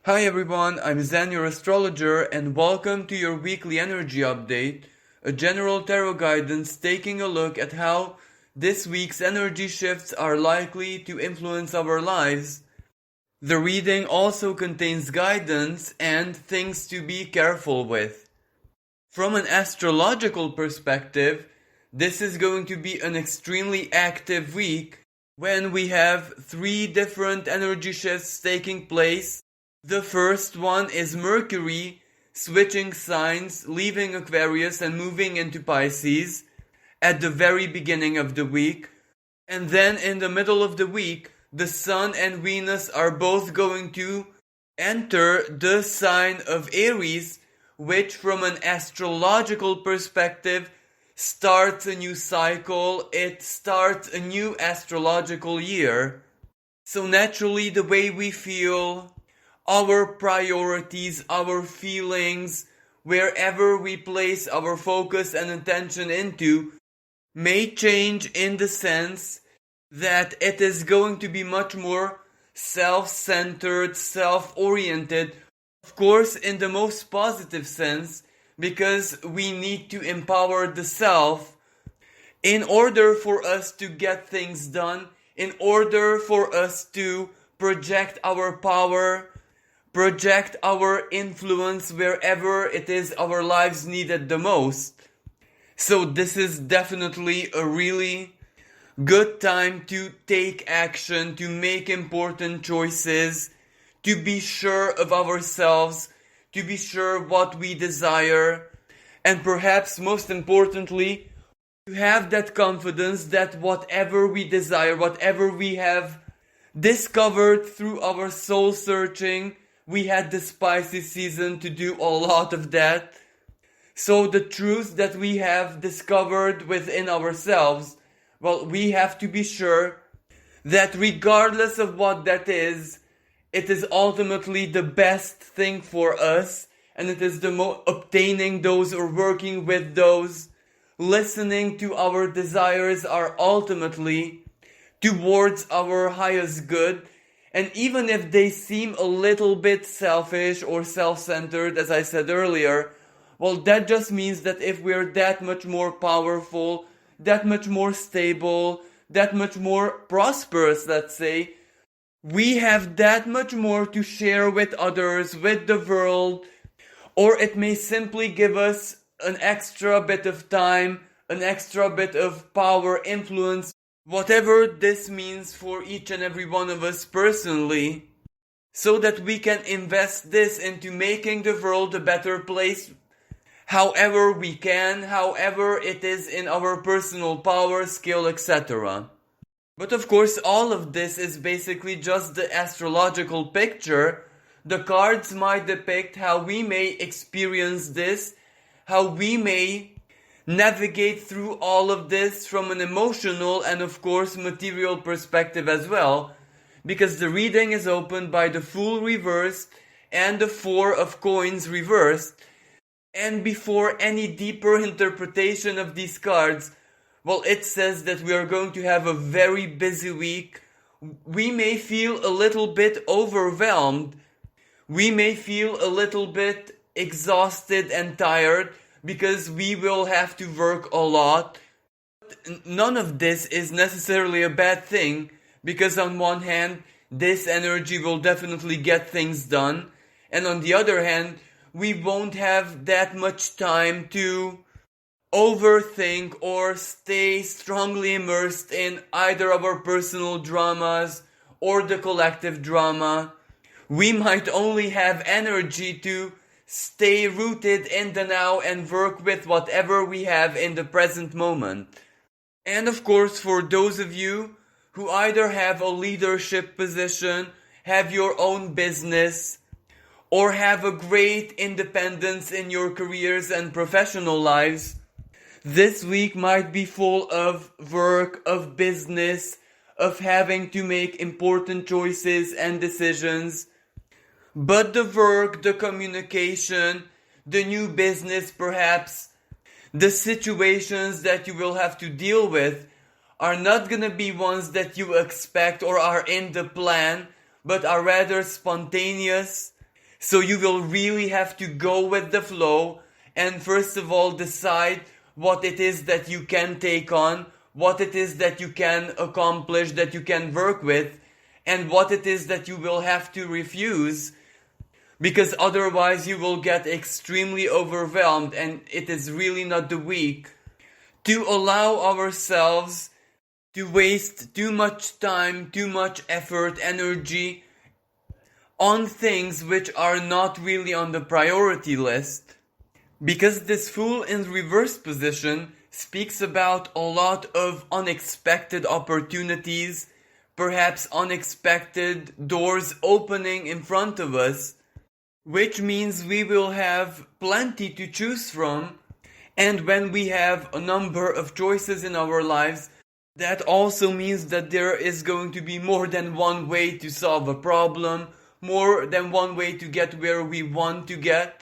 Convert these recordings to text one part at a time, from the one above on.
Hi everyone, I'm Zen, your astrologer, and welcome to your weekly energy update, a general tarot guidance taking a look at how this week's energy shifts are likely to influence our lives. The reading also contains guidance and things to be careful with. From an astrological perspective, this is going to be an extremely active week when we have three different energy shifts taking place. The first one is Mercury switching signs, leaving Aquarius and moving into Pisces at the very beginning of the week. And then in the middle of the week, the Sun and Venus are both going to enter the sign of Aries, which from an astrological perspective starts a new cycle. It starts a new astrological year. So naturally, the way we feel, our priorities, our feelings, wherever we place our focus and attention into, may change in the sense that it is going to be much more self-centered, self-oriented, of course in the most positive sense, because we need to empower the self in order for us to get things done, in order for us to project our power, project our influence wherever it is our lives needed the most. So this is definitely a really good time to take action, to make important choices, to be sure of ourselves, to be sure what we desire, and perhaps most importantly, to have that confidence that whatever we desire, whatever we have discovered through our soul searching, we had this Pisces season to do a lot of that. So the truth that we have discovered within ourselves, well, we have to be sure that regardless of what that is, it is ultimately the best thing for us, and it is obtaining those or working with those, listening to our desires are ultimately towards our highest good. And even if they seem a little bit selfish or self-centered, as I said earlier, well, that just means that if we're that much more powerful, that much more stable, that much more prosperous, let's say, we have that much more to share with others, with the world, or it may simply give us an extra bit of time, an extra bit of power, influence, whatever this means for each and every one of us personally, so that we can invest this into making the world a better place however we can, however it is in our personal power, skill, etc. But of course, all of this is basically just the astrological picture. The cards might depict how we may experience this, how we may navigate through all of this from an emotional and of course material perspective as well, because the reading is opened by the Fool reversed and the Four of Coins reversed. And before any deeper interpretation of these cards, well, it says that we are going to have a very busy week. We may feel a little bit overwhelmed. We may feel a little bit exhausted and tired because we will have to work a lot. None of this is necessarily a bad thing, because on one hand, this energy will definitely get things done, and on the other hand, we won't have that much time to overthink or stay strongly immersed in either our personal dramas or the collective drama. We might only have energy to stay rooted in the now and work with whatever we have in the present moment. And of course, for those of you who either have a leadership position, have your own business, or have a great independence in your careers and professional lives, this week might be full of work, of business, of having to make important choices and decisions. But the work, the communication, the new business perhaps, the situations that you will have to deal with are not gonna be ones that you expect or are in the plan, but are rather spontaneous, So you will really have to go with the flow and first of all decide what it is that you can take on, what it is that you can accomplish, that you can work with, and what it is that you will have to refuse, because otherwise you will get extremely overwhelmed, and it is really not the week to allow ourselves to waste too much time, too much effort, energy on things which are not really on the priority list. Because this Fool in reverse position speaks about a lot of unexpected opportunities, perhaps unexpected doors opening in front of us, which means we will have plenty to choose from. And when we have a number of choices in our lives, that also means that there is going to be more than one way to solve a problem, more than one way to get where we want to get.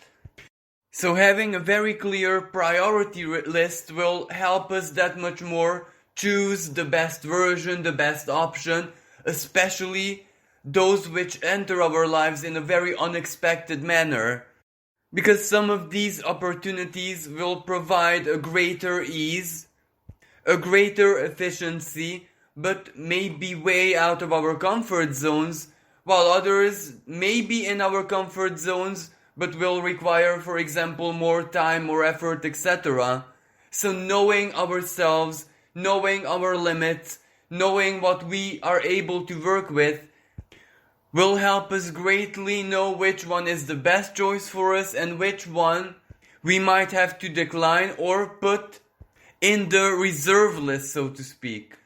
So having a very clear priority list will help us that much more choose the best version, the best option, especially those which enter our lives in a very unexpected manner. Because some of these opportunities will provide a greater ease, a greater efficiency, but may be way out of our comfort zones, while others may be in our comfort zones but will require, for example, more time, more effort, etc. So knowing ourselves, knowing our limits, knowing what we are able to work with, will help us greatly know which one is the best choice for us and which one we might have to decline or put in the reserve list, so to speak.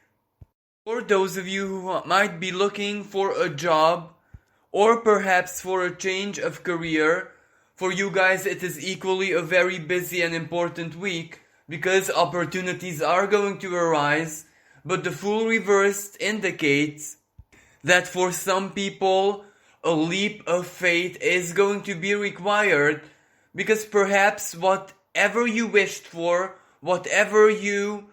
For those of you who might be looking for a job or perhaps for a change of career, for you guys it is equally a very busy and important week because opportunities are going to arise, but the Fool reversed indicates that for some people a leap of faith is going to be required, because perhaps whatever you wished for, whatever you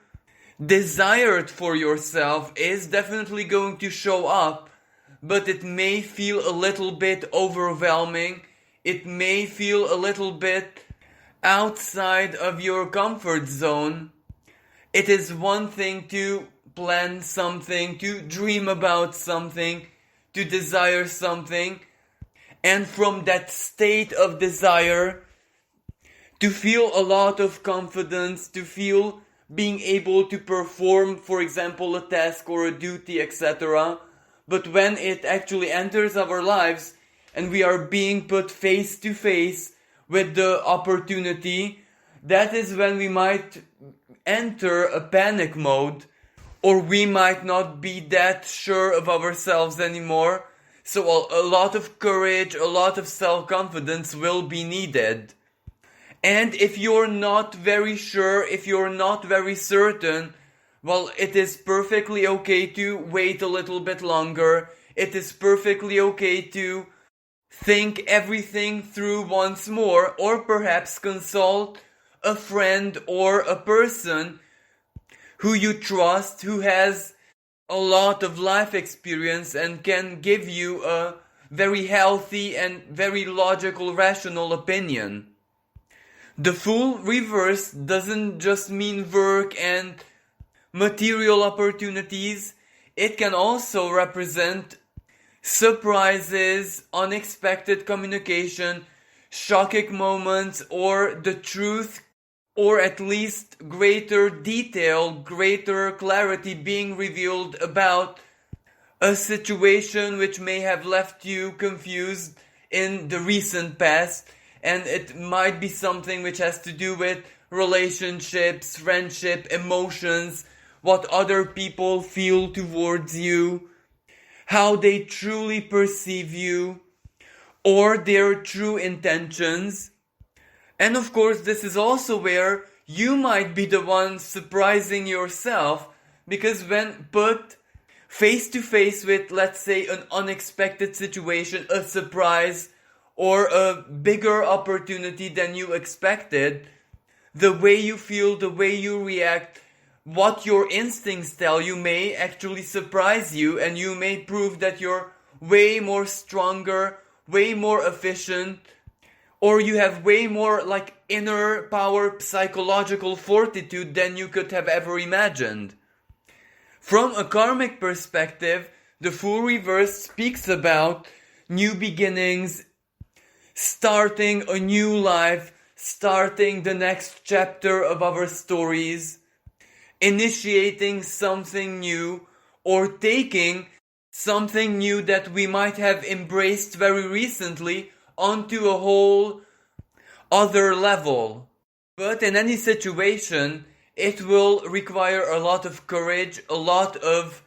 desired for yourself is definitely going to show up, but it may feel a little bit overwhelming. It may feel a little bit outside of your comfort zone. It is one thing to plan something, to dream about something, to desire something, and from that state of desire to feel a lot of confidence, to feel being able to perform, for example, a task or a duty, etc. But when it actually enters our lives and we are being put face to face with the opportunity, that is when we might enter a panic mode, or we might not be that sure of ourselves anymore. So a lot of courage, a lot of self-confidence will be needed. And if you're not very sure, if you're not very certain, well, it is perfectly okay to wait a little bit longer. It is perfectly okay to think everything through once more, or perhaps consult a friend or a person who you trust, who has a lot of life experience and can give you a very healthy and very logical, rational opinion. The Fool reverse doesn't just mean work and material opportunities. It can also represent surprises, unexpected communication, shocking moments, or the truth, or at least greater detail, greater clarity being revealed about a situation which may have left you confused in the recent past. And it might be something which has to do with relationships, friendship, emotions, what other people feel towards you, how they truly perceive you, or their true intentions. And of course, this is also where you might be the one surprising yourself, because when put face to face with, let's say, an unexpected situation, a surprise, or a bigger opportunity than you expected, the way you feel, the way you react, what your instincts tell you may actually surprise you, and you may prove that you're way more stronger, way more efficient, or you have way more like inner power, psychological fortitude than you could have ever imagined. From a karmic perspective, the Fool Reverse speaks about new beginnings, starting a new life, starting the next chapter of our stories, initiating something new, or taking something new that we might have embraced very recently onto a whole other level. But in any situation, it will require a lot of courage, a lot of,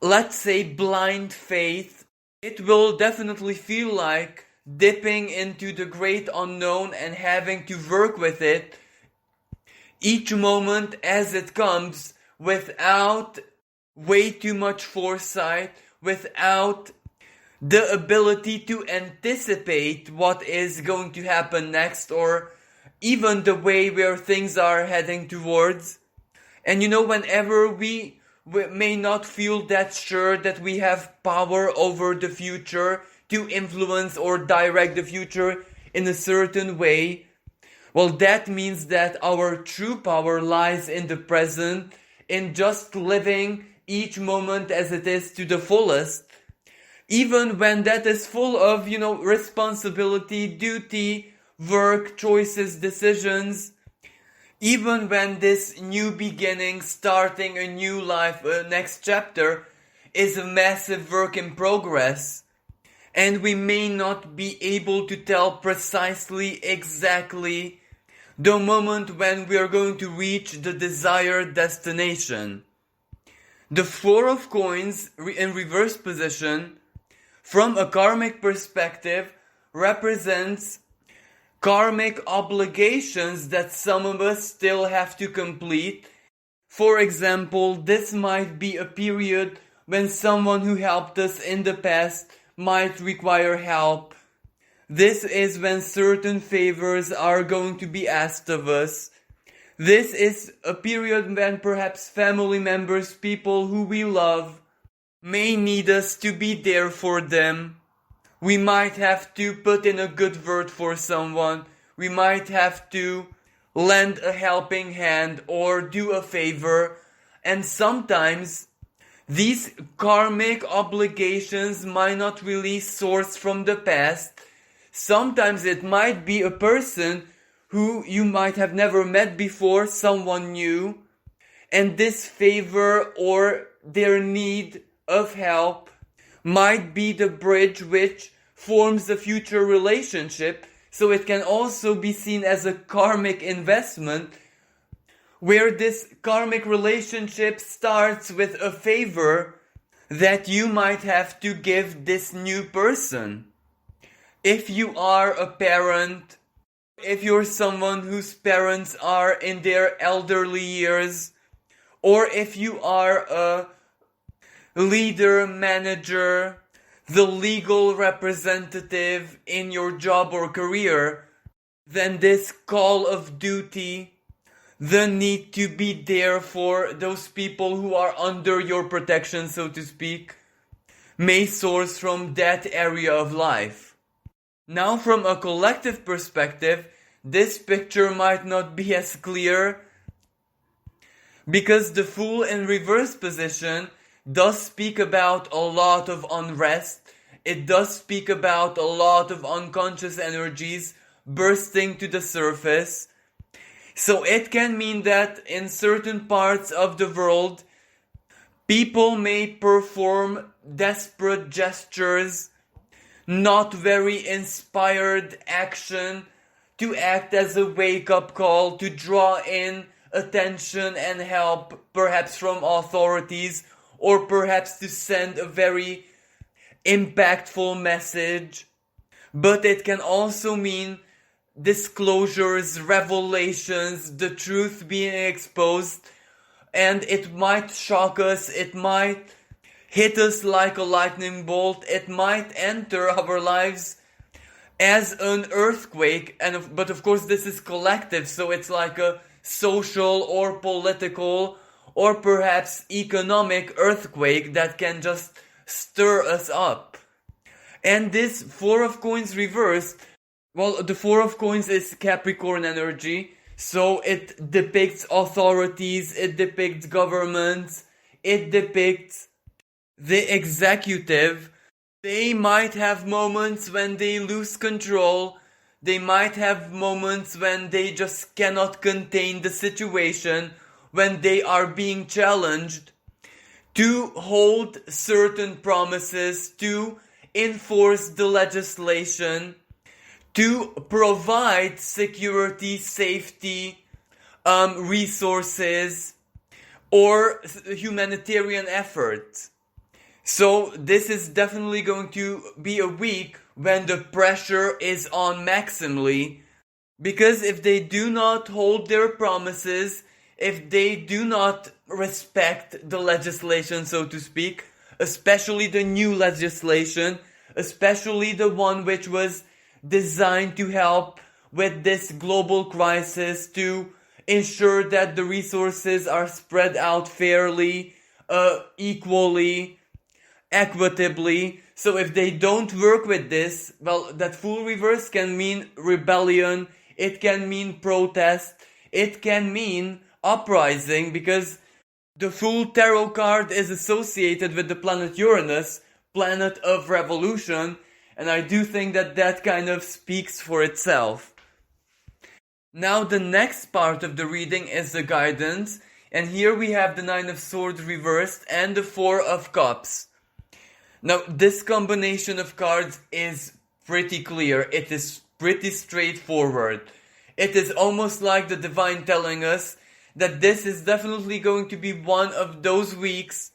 let's say, blind faith. It will definitely feel like dipping into the great unknown and having to work with it each moment as it comes without way too much foresight, without the ability to anticipate what is going to happen next, or even the way where things are heading towards. And whenever we may not feel that sure that we have power over the future to influence or direct the future in a certain way, well, that means that our true power lies in the present, in just living each moment as it is to the fullest, even when that is full of, responsibility, duty, work, choices, decisions. Even when this new beginning, starting a new life, a next chapter, is a massive work in progress, and we may not be able to tell precisely, exactly, the moment when we are going to reach the desired destination. The Four of Coins in reverse position, from a karmic perspective, represents karmic obligations that some of us still have to complete. For example, this might be a period when someone who helped us in the past might require help. This is when certain favors are going to be asked of us. This is a period when perhaps family members, people who we love, may need us to be there for them. We might have to put in a good word for someone. We might have to lend a helping hand or do a favor. And sometimes these karmic obligations might not really source from the past. Sometimes it might be a person who you might have never met before, someone new, and this favor or their need of help might be the bridge which forms a future relationship. So it can also be seen as a karmic investment, where this karmic relationship starts with a favor that you might have to give this new person. If you are a parent, if you're someone whose parents are in their elderly years, or if you are a leader, manager, the legal representative in your job or career, then this call of duty, the need to be there for those people who are under your protection, so to speak, may source from that area of life. Now, from a collective perspective, this picture might not be as clear, because the Fool in reverse position does speak about a lot of unrest. It does speak about a lot of unconscious energies bursting to the surface. So it can mean that in certain parts of the world, people may perform desperate gestures, not very inspired action, to act as a wake-up call, to draw in attention and help, perhaps from authorities, or perhaps to send a very impactful message. But it can also mean disclosures, revelations, the truth being exposed, and it might shock us, it might hit us like a lightning bolt, it might enter our lives as an earthquake, but of course this is collective, so it's like a social or political or perhaps economic earthquake that can just stir us up. And this Four of Coins reversed, well, the Four of Coins is Capricorn energy, so it depicts authorities, it depicts governments, it depicts the executive. They might have moments when they lose control. They might have moments when they just cannot contain the situation, when they are being challenged to hold certain promises, to enforce the legislation, to provide security, safety, resources, or humanitarian effort. So this is definitely going to be a week when the pressure is on maximally, because if they do not hold their promises, if they do not respect the legislation, so to speak, especially the new legislation, especially the one which was designed to help with this global crisis, to ensure that the resources are spread out fairly, equally, equitably. So if they don't work with this, well, that full reverse can mean rebellion, it can mean protest, it can mean uprising, because the full tarot card is associated with the planet Uranus, planet of revolution, and I do think that that kind of speaks for itself. Now the next part of the reading is the guidance, and here we have the Nine of Swords reversed and the Four of Cups. Now this combination of cards is pretty clear, it is pretty straightforward. It is almost like the divine telling us that this is definitely going to be one of those weeks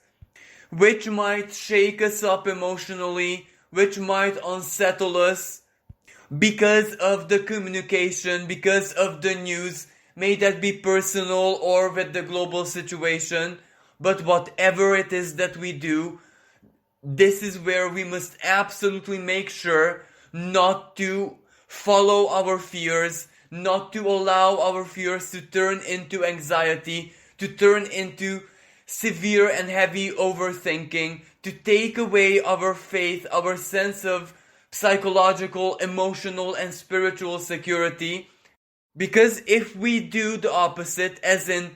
which might shake us up emotionally, which might unsettle us because of the communication, because of the news, may that be personal or with the global situation. But whatever it is that we do, this is where we must absolutely make sure not to follow our fears, not to allow our fears to turn into anxiety, to turn into severe and heavy overthinking, to take away our faith, our sense of psychological, emotional, and spiritual security. Because if we do the opposite, as in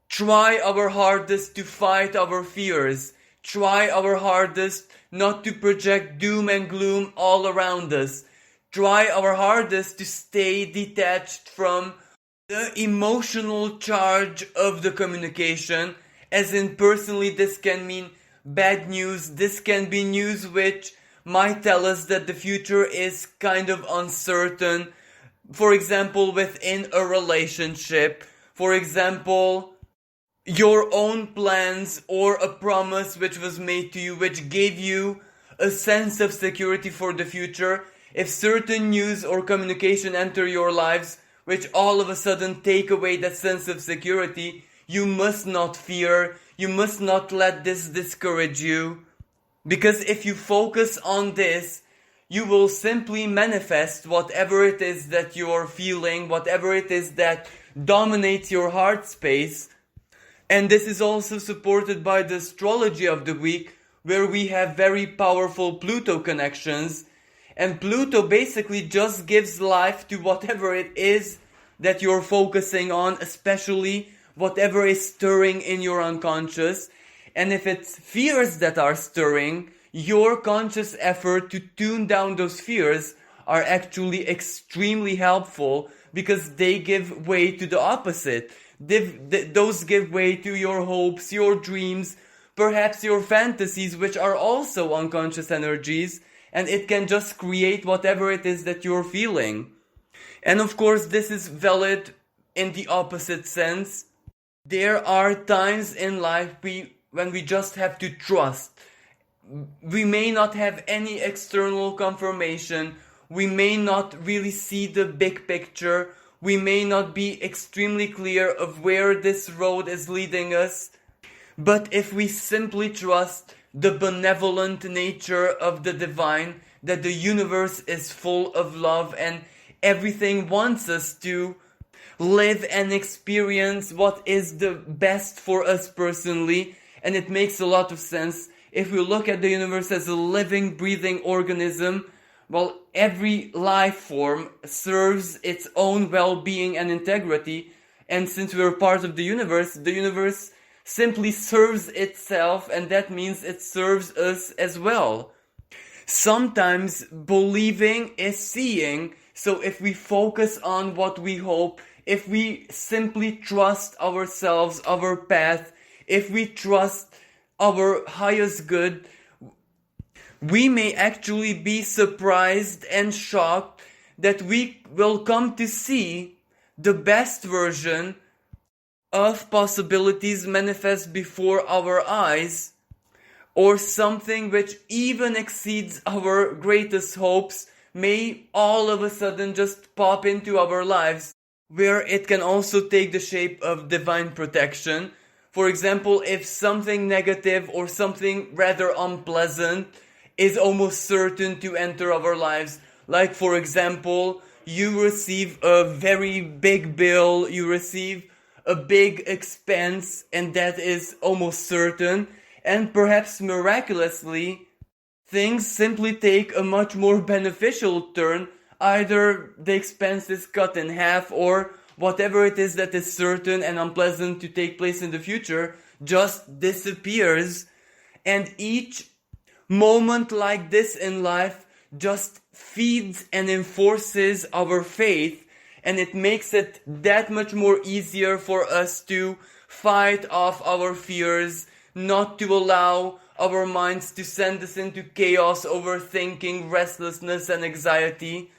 try our hardest to fight our fears, try our hardest not to project doom and gloom all around us, try our hardest to stay detached from the emotional charge of the communication, as in personally this can mean bad news, this can be news which might tell us that the future is kind of uncertain, for example within a relationship, for example your own plans or a promise which was made to you which gave you a sense of security for the future. If certain news or communication enter your lives which all of a sudden take away that sense of security, you must not fear, you must not let this discourage you. Because if you focus on this, you will simply manifest whatever it is that you're feeling, whatever it is that dominates your heart space. And this is also supported by the astrology of the week, where we have very powerful Pluto connections. And Pluto basically just gives life to whatever it is that you're focusing on, especially whatever is stirring in your unconscious. And if it's fears that are stirring, your conscious effort to tune down those fears are actually extremely helpful, because they give way to the opposite. Those give way to your hopes, your dreams, perhaps your fantasies, which are also unconscious energies. And it can just create whatever it is that you're feeling. And of course, this is valid in the opposite sense. There are times in life when we just have to trust. We may not have any external confirmation. We may not really see the big picture. We may not be extremely clear of where this road is leading us. But if we simply trust the benevolent nature of the divine, that the universe is full of love and everything wants us to live and experience what is the best for us personally, and it makes a lot of sense, if we look at the universe as a living, breathing organism, well, every life form serves its own well-being and integrity. And since we're part of the universe simply serves itself, and that means it serves us as well. Sometimes believing is seeing, so if we focus on what we hope, if we simply trust ourselves, our path, if we trust our highest good, we may actually be surprised and shocked that we will come to see the best version of possibilities manifest before our eyes, or something which even exceeds our greatest hopes may all of a sudden just pop into our lives, where it can also take the shape of divine protection. For example, if something negative or something rather unpleasant is almost certain to enter our lives, like for example, you receive a very big bill, you receive a big expense, and that is almost certain, and perhaps miraculously, things simply take a much more beneficial turn. Either the expense is cut in half, or whatever it is that is certain and unpleasant to take place in the future just disappears. And each moment like this in life just feeds and enforces our faith, and it makes it that much more easier for us to fight off our fears, not to allow our minds to send us into chaos, overthinking, restlessness, and anxiety.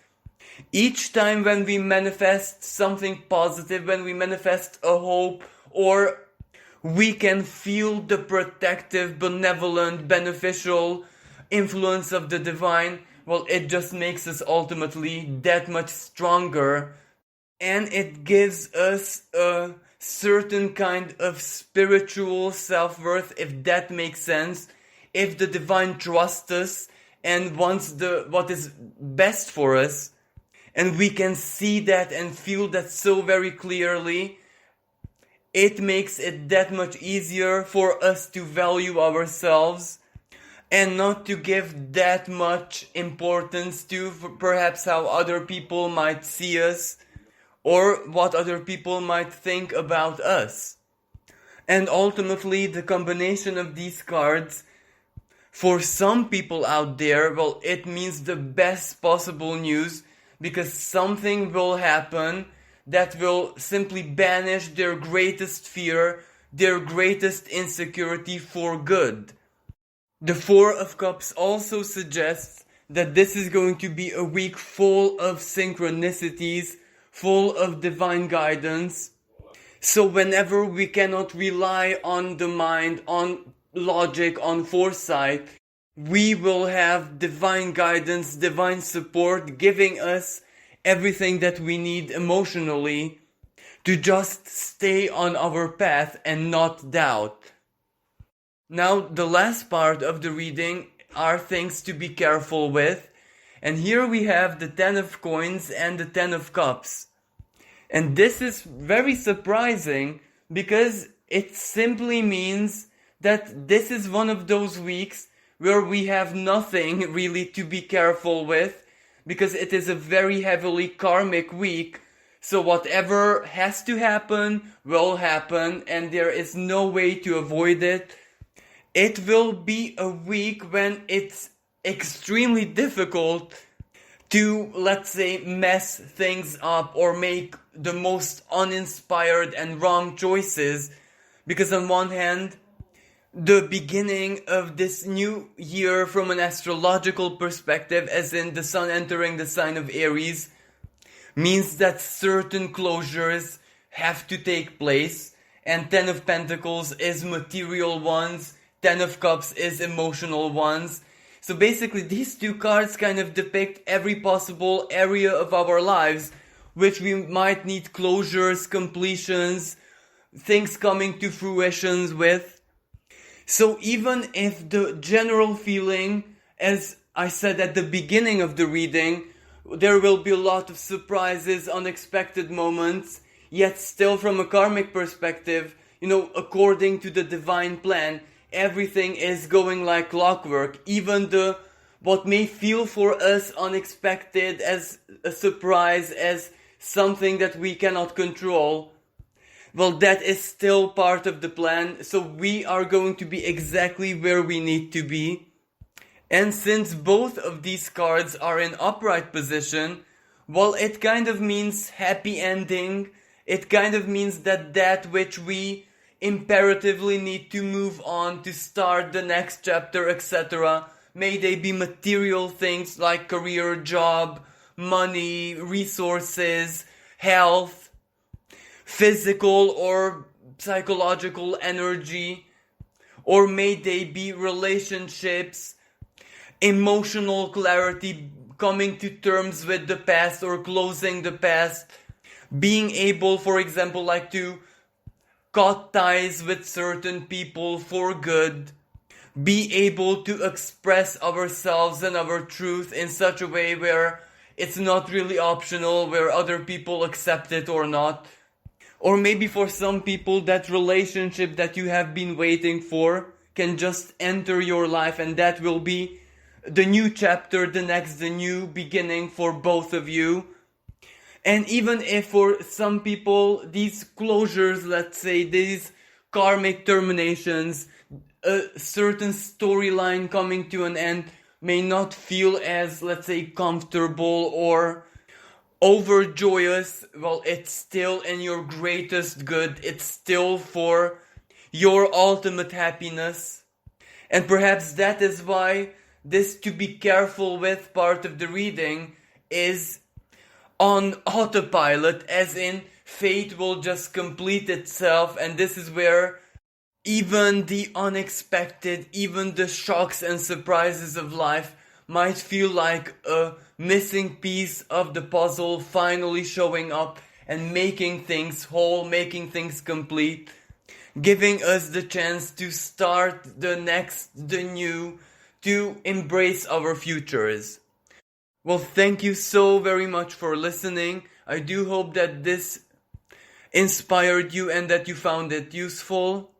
Each time when we manifest something positive, when we manifest a hope, or we can feel the protective, benevolent, beneficial influence of the divine, well, it just makes us ultimately that much stronger, and it gives us a certain kind of spiritual self-worth, if that makes sense. If the divine trusts us and wants what is best for us, and we can see that and feel that so very clearly, it makes it that much easier for us to value ourselves and not to give that much importance to perhaps how other people might see us or what other people might think about us. And ultimately, the combination of these cards, for some people out there, well, it means the best possible news, because something will happen that will simply banish their greatest fear, their greatest insecurity for good. The Four of Cups also suggests that this is going to be a week full of synchronicities, full of divine guidance. So whenever we cannot rely on the mind, on logic, on foresight, we will have divine guidance, divine support, giving us everything that we need emotionally to just stay on our path and not doubt. Now, the last part of the reading are things to be careful with. And here we have the 10 of Coins and the 10 of Cups. And this is very surprising, because it simply means that this is one of those weeks where we have nothing really to be careful with, because it is a very heavily karmic week. So whatever has to happen will happen, and there is no way to avoid it. It will be a week when it's extremely difficult to, let's say, mess things up or make the most uninspired and wrong choices. Because on one hand, the beginning of this new year from an astrological perspective, as in the sun entering the sign of Aries, means that certain closures have to take place. And 10 of Pentacles is material ones, 10 of Cups is emotional ones. So basically these two cards kind of depict every possible area of our lives which we might need closures, completions, things coming to fruition with. So even if the general feeling, as I said at the beginning of the reading, there will be a lot of surprises, unexpected moments, yet still from a karmic perspective, according to the divine plan, everything is going like clockwork, even what may feel for us unexpected, as a surprise, as something that we cannot control, well, that is still part of the plan, so we are going to be exactly where we need to be. And since both of these cards are in upright position, well, it kind of means happy ending. It kind of means that which we imperatively need to move on to start the next chapter, etc. May they be material things like career, job, money, resources, health, physical or psychological energy, or may they be relationships, emotional clarity, coming to terms with the past or closing the past, being able, for example, like to cut ties with certain people for good, be able to express ourselves and our truth in such a way where it's not really optional, where other people accept it or not. Or maybe for some people, that relationship that you have been waiting for can just enter your life, and that will be the new chapter, the new beginning for both of you. And even if for some people, these closures, let's say, these karmic terminations, a certain storyline coming to an end may not feel as, let's say, comfortable or overjoyous, well, it's still in your greatest good. It's still for your ultimate happiness. And perhaps that is why this to be careful with part of the reading is on autopilot, as in fate will just complete itself, and this is where even the unexpected, even the shocks and surprises of life might feel like a missing piece of the puzzle finally showing up and making things whole, making things complete, giving us the chance to start the next, the new, to embrace our futures. Well, thank you so very much for listening. I do hope that this inspired you and that you found it useful.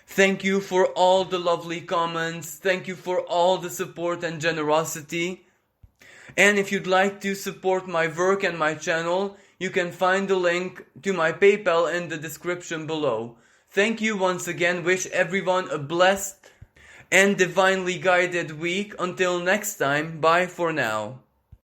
Thank you for all the lovely comments. Thank you for all the support and generosity. And if you'd like to support my work and my channel, you can find the link to my PayPal in the description below. Thank you once again. Wish everyone a blessed and divinely guided week. Until next time, bye for now.